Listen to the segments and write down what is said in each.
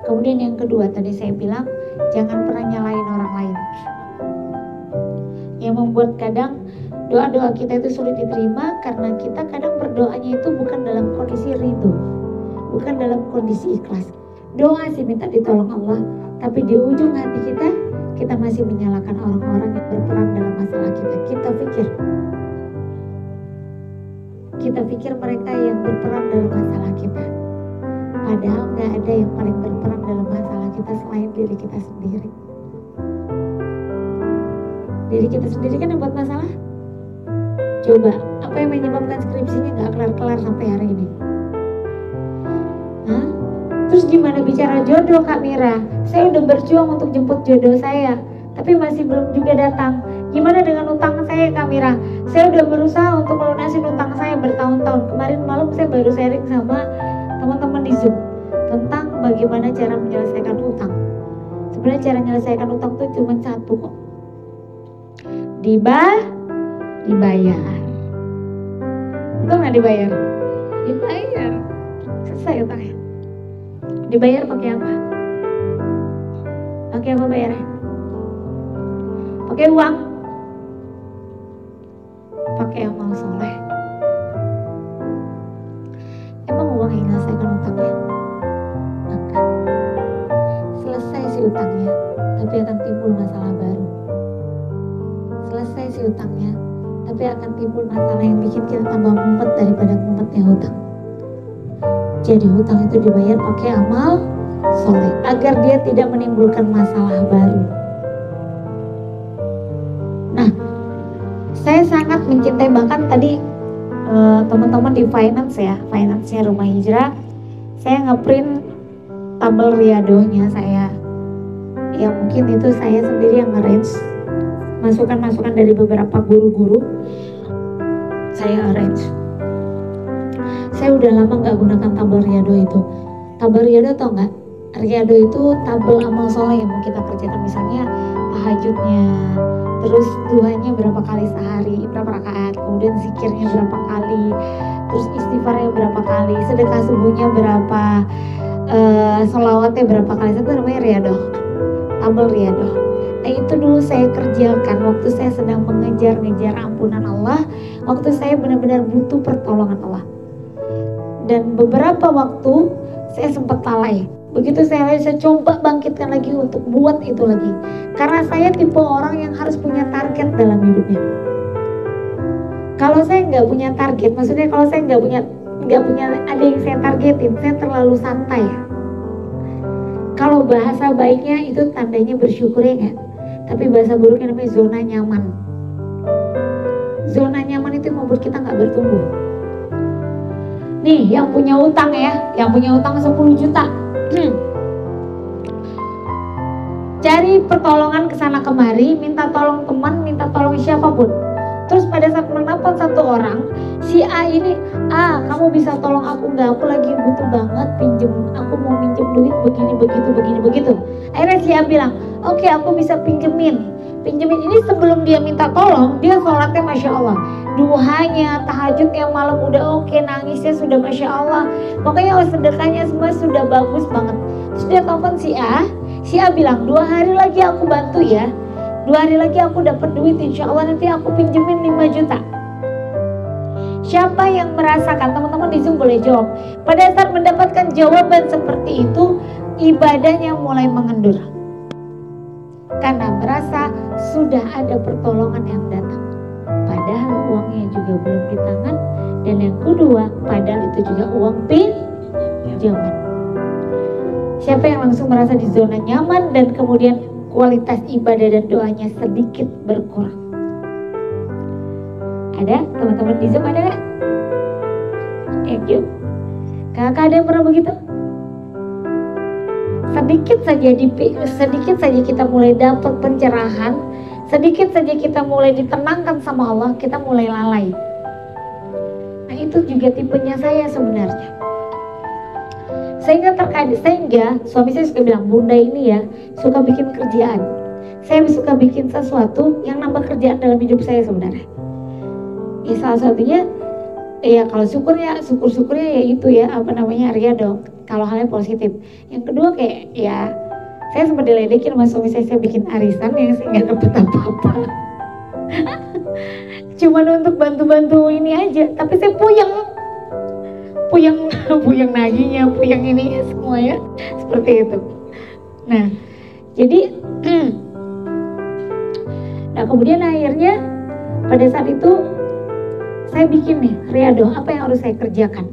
Kemudian yang kedua tadi saya bilang, jangan pernah nyalain orang lain. Yang membuat kadang doa-doa kita itu sulit diterima karena kita kadang berdoanya itu bukan dalam kondisi ridho, bukan dalam kondisi ikhlas. Doa sih minta ditolong Allah, tapi di ujung hati kita masih menyalahkan orang-orang yang berperan dalam masalah kita. Kita pikir mereka yang berperan dalam masalah kita, padahal gak ada yang paling berperan dalam masalah kita selain diri kita sendiri. Diri kita sendiri kan yang buat masalah. Coba, apa yang menyebabkan skripsinya gak kelar-kelar sampai hari ini? Hah? Terus gimana bicara jodoh Kak Mira? Saya udah berjuang untuk jemput jodoh saya, tapi masih belum juga datang. Gimana dengan utang saya Kak Mira? Saya udah berusaha untuk melunasin utang saya bertahun-tahun. Kemarin malam saya baru sharing sama teman-teman di Zoom tentang bagaimana cara menyelesaikan utang. Sebenarnya cara menyelesaikan utang tuh cuma satu kok. Dibayar. Betul nggak dibayar? Dibayar. Selesai utangnya. Dibayar pakai apa? Pakai apa bayarnya? Pakai uang? Pakai amal soleh. Emang uang yang menyelesaikan utangnya? Enggak. Selesai si utangnya, tapi akan timbul masalah baru. Selesai si utangnya, tapi akan timbul masalah yang bikin kita tambah mumet daripada mumetnya hutang. Jadi hutang itu dibayar pakai amal soleh agar dia tidak menimbulkan masalah baru. Nah, saya sangat mencintai, bahkan tadi teman-teman di finance-nya Rumah Hijrah, saya ngeprint tabel riadohnya saya. Ya mungkin itu saya sendiri yang nge-arrange, masukan-masukan dari beberapa guru-guru saya arrange. Saya udah lama gak gunakan tabel riado itu. Tabel riado tau gak? Riado itu tabel amal soleh yang mau kita kerjakan. Misalnya tahajudnya, terus duhanya berapa kali sehari, berapa rakaat, kemudian zikirnya berapa kali, terus istighfarnya berapa kali, sedekah subuhnya berapa, sholawatnya berapa kali. Itu namanya riado, tabel riado. Nah itu dulu saya kerjakan waktu saya sedang mengejar-ngejar ampunan Allah, waktu saya benar-benar butuh pertolongan Allah. Dan beberapa waktu saya sempat lalai. Begitu saya coba bangkitkan lagi untuk buat itu lagi. Karena saya tipe orang yang harus punya target dalam hidupnya. Kalau saya nggak punya target, maksudnya kalau saya nggak punya ada yang saya targetin, saya terlalu santai. Kalau bahasa baiknya itu tandanya bersyukur ya nggak? Tapi bahasa buruknya namanya zona nyaman. Zona nyaman itu membuat kita nggak bertumbuh. Nih yang punya utang ya, yang punya utang 10 juta. Cari pertolongan kesana kemari, minta tolong teman, minta tolong siapapun. Terus pada saat menelpon satu orang, si A ini, kamu bisa tolong aku nggak? Aku lagi butuh banget pinjem, aku mau pinjem duit begini begitu. Akhirnya si A bilang, oke, aku bisa pinjemin ini. Sebelum dia minta tolong, dia sholatnya masya Allah, duhanya, tahajudnya malam udah oke, nangisnya sudah masya Allah, pokoknya sedekahnya semua sudah bagus banget. Terus dia telepon si A bilang, 2 hari lagi aku bantu ya, 2 hari lagi aku dapat duit, insya Allah nanti aku pinjemin 5 juta. Siapa yang merasakan? Teman-teman di Zoom boleh jawab. Pada saat mendapatkan jawaban seperti itu, ibadahnya mulai mengendur. Karena merasa sudah ada pertolongan yang datang. Padahal uangnya juga belum di tangan. Dan yang kedua, padahal itu juga uang pinjaman. Siapa yang langsung merasa di zona nyaman dan kemudian kualitas ibadah dan doanya sedikit berkurang? Ada? Teman-teman di Zoom ada gak? Thank you. Kakak ada yang pernah begitu? Sedikit saja kita mulai dapat pencerahan, sedikit saja kita mulai ditenangkan sama Allah, kita mulai lalai. Nah itu juga tipenya saya sebenarnya. Sehingga suami saya suka bilang, bunda ini ya suka bikin kerjaan. Saya suka bikin sesuatu yang nambah kerjaan dalam hidup saya sebenarnya. Ya salah satunya, ya kalau syukurnya ya itu ya riado. kalau halnya positif. Yang kedua kayak ya saya sempat diledekin sama suami saya bikin arisan yang saya nggak dapet apa-apa. Cuman untuk bantu-bantu ini aja, tapi saya puyeng nagihnya, puyeng ini semua ya, seperti itu. Nah, jadi nah kemudian akhirnya pada saat itu saya bikin nih riadoh, apa yang harus saya kerjakan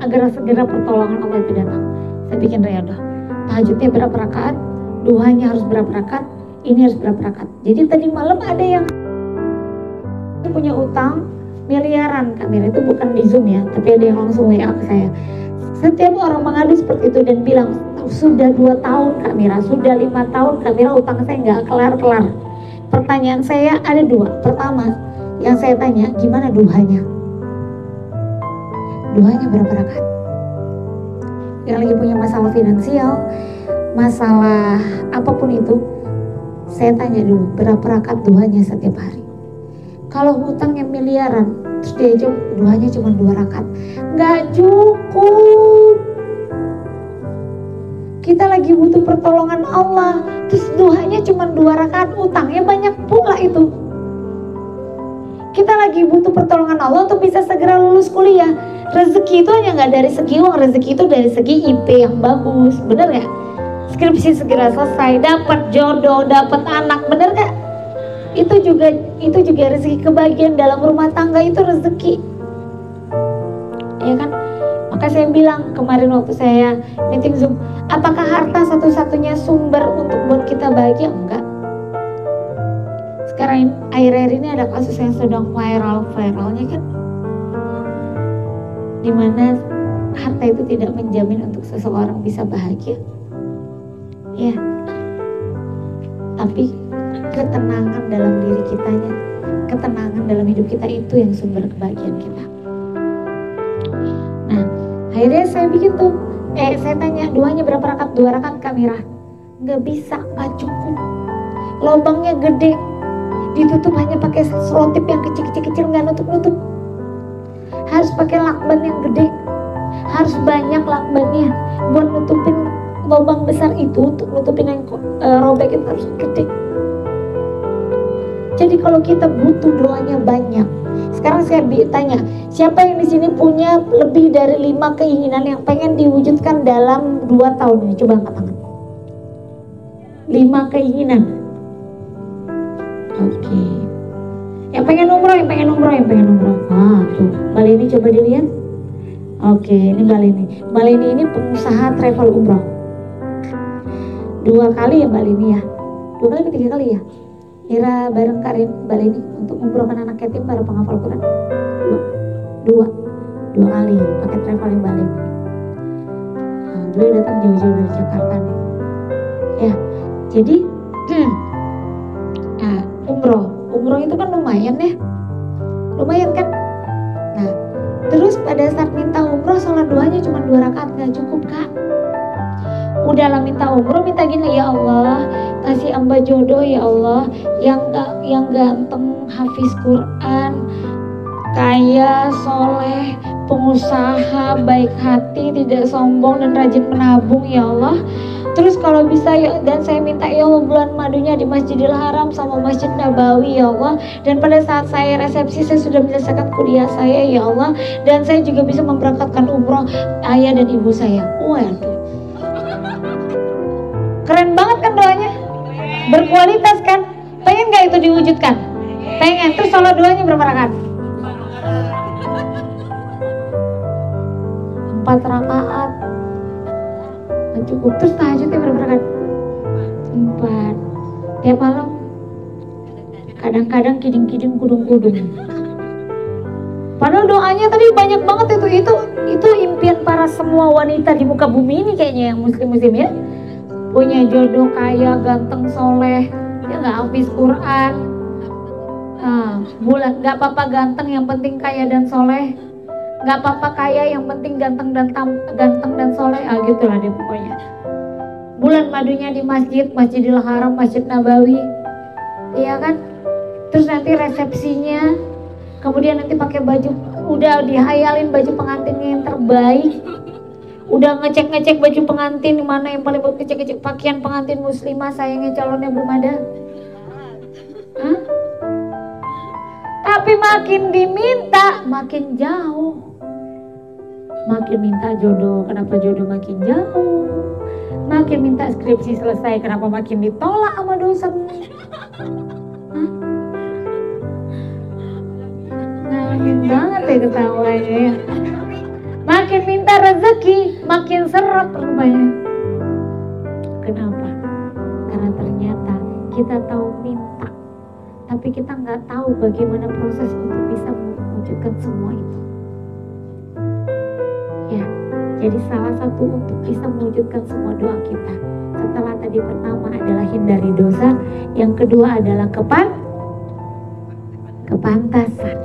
agar segera pertolongan Allah itu datang. Saya bikin riadoh, tahajudnya berapa rakaat, duhanya harus berapa rakaat, ini harus berapa rakaat. Jadi tadi malam ada yang punya utang miliaran, Kak Mira, itu bukan di Zoom ya, tapi ada yang langsung WA ke saya. Setiap orang mengadu seperti itu dan bilang, sudah 2 tahun Kak Mira, sudah 5 tahun Kak Mira, utang saya nggak kelar-kelar. Pertanyaan saya ada 2. Pertama, yang saya tanya, gimana duhanya? Duhanya berapa rakaat? Yang lagi punya masalah finansial, masalah apapun itu, saya tanya dulu, berapa rakaat duhanya setiap hari? Kalau hutangnya miliaran, terus dia duhanya cuma 2 rakaat, nggak cukup. Kita lagi butuh pertolongan Allah, terus duhanya cuma 2 rakaat, utangnya banyak pula itu. Kita lagi butuh pertolongan Allah untuk bisa segera lulus kuliah. Rezeki itu hanya nggak dari segi uang, rezeki itu dari segi IP yang bagus, bener nggak? Skripsi segera selesai, dapat jodoh, dapat anak, bener nggak? Itu juga rezeki, kebahagiaan dalam rumah tangga itu rezeki, ya kan? Maka saya bilang kemarin waktu saya meeting Zoom, apakah harta satu-satunya sumber untuk buat kita bahagia? Enggak. Sekarang akhir-akhir ini ada kasus yang sedang viralnya kan, dimana harta itu tidak menjamin untuk seseorang bisa bahagia, ya. Tapi ketenangan dalam diri kitanya, ketenangan dalam hidup kita itu yang sumber kebahagiaan kita. Nah, akhirnya saya bikin tuh, saya tanya duanya berapa rakaat? 2 rakaat Kak Mira. Nggak bisa, nggak cukup. Lubangnya gede, ditutup hanya pakai selotip yang kecil-kecil, nggak nutup-nutup. Harus pakai lakban yang gede, harus banyak lakbannya buat nutupin lubang besar itu, untuk nutupin yang robek itu harus gede. Jadi kalau kita butuh doanya banyak. Sekarang saya tanya, siapa yang di sini punya lebih dari 5 keinginan yang pengen diwujudkan dalam 2 tahun ini? Coba angkat tangan. 5 keinginan. Oke. Yang pengen umroh. Ah, tuh. Mbak Leni coba dilihat. Oke, ini Mbak Leni. Mbak Leni ini pengusaha travel umroh. 2 kali ya Mbak Leni ya? 2 kali atau 3 kali ya? Kira bareng Karin Mbak Leni untuk umrohkan anak yatim para penghafal Quran. 2 kali pakai traveling Mbak Leni. Nah, beliau datang jauh-jauh dari Jakarta nih. Ya, jadi nah, umroh itu kan lumayan kan. Nah, terus pada saat minta umroh, sholat duanya cuma 2 rakaat, nggak cukup Kak. Udahlah minta umroh, minta gini, ya Allah kasih hamba jodoh ya Allah, yang ganteng, hafiz Quran, kaya, soleh, pengusaha, baik hati, tidak sombong dan rajin menabung ya Allah. Terus kalau bisa ya, dan saya minta ya Allah bulan madunya di Masjidil Haram sama Masjid Nabawi ya Allah. Dan pada saat saya resepsi saya sudah menyelesaikan kuliah saya ya Allah, dan saya juga bisa memberangkatkan umroh ayah dan ibu saya. Waduh, keren banget kan doanya, berkualitas kan. Pengen gak itu diwujudkan? Pengen. Terus sholat duanya berapa rakaat? 4 rakaat. Gak cukup. Terus tahajudnya berapa rakaat? 4. Tiap malam kadang-kadang kiding-kiding, kudung-kudung. Padahal doanya tadi banyak banget itu impian para semua wanita di muka bumi ini kayaknya, yang muslim-muslim ya. Punya jodoh, kaya, ganteng, soleh, ya nggak hafiz Quran. Bulat, nggak apa-apa ganteng, yang penting kaya dan soleh. Nggak apa-apa kaya, yang penting ganteng dan soleh. Gitulah deh pokoknya. Bulan madunya di Masjidil Haram, Masjid Nabawi, iya kan? Terus nanti resepsinya, kemudian nanti pakai baju, udah dihayalin baju pengantinnya yang terbaik. Udah ngecek-ngecek baju pengantin, mana yang paling bagus, ngecek-ngecek pakaian pengantin muslimah, sayangnya calonnya belum ada. Hah? Tapi makin diminta makin jauh. Makin minta jodoh, kenapa jodoh makin jauh? Makin minta skripsi selesai, kenapa makin ditolak sama dosen? Ngalamin banget ya ketawanya ya. Makin minta rezeki, makin seret rupanya. Kenapa? Karena ternyata kita tahu minta, tapi kita nggak tahu bagaimana proses untuk bisa mewujudkan semua itu. Ya, jadi salah satu untuk bisa mewujudkan semua doa kita, setelah tadi pertama adalah hindari dosa, yang kedua adalah kepantasan.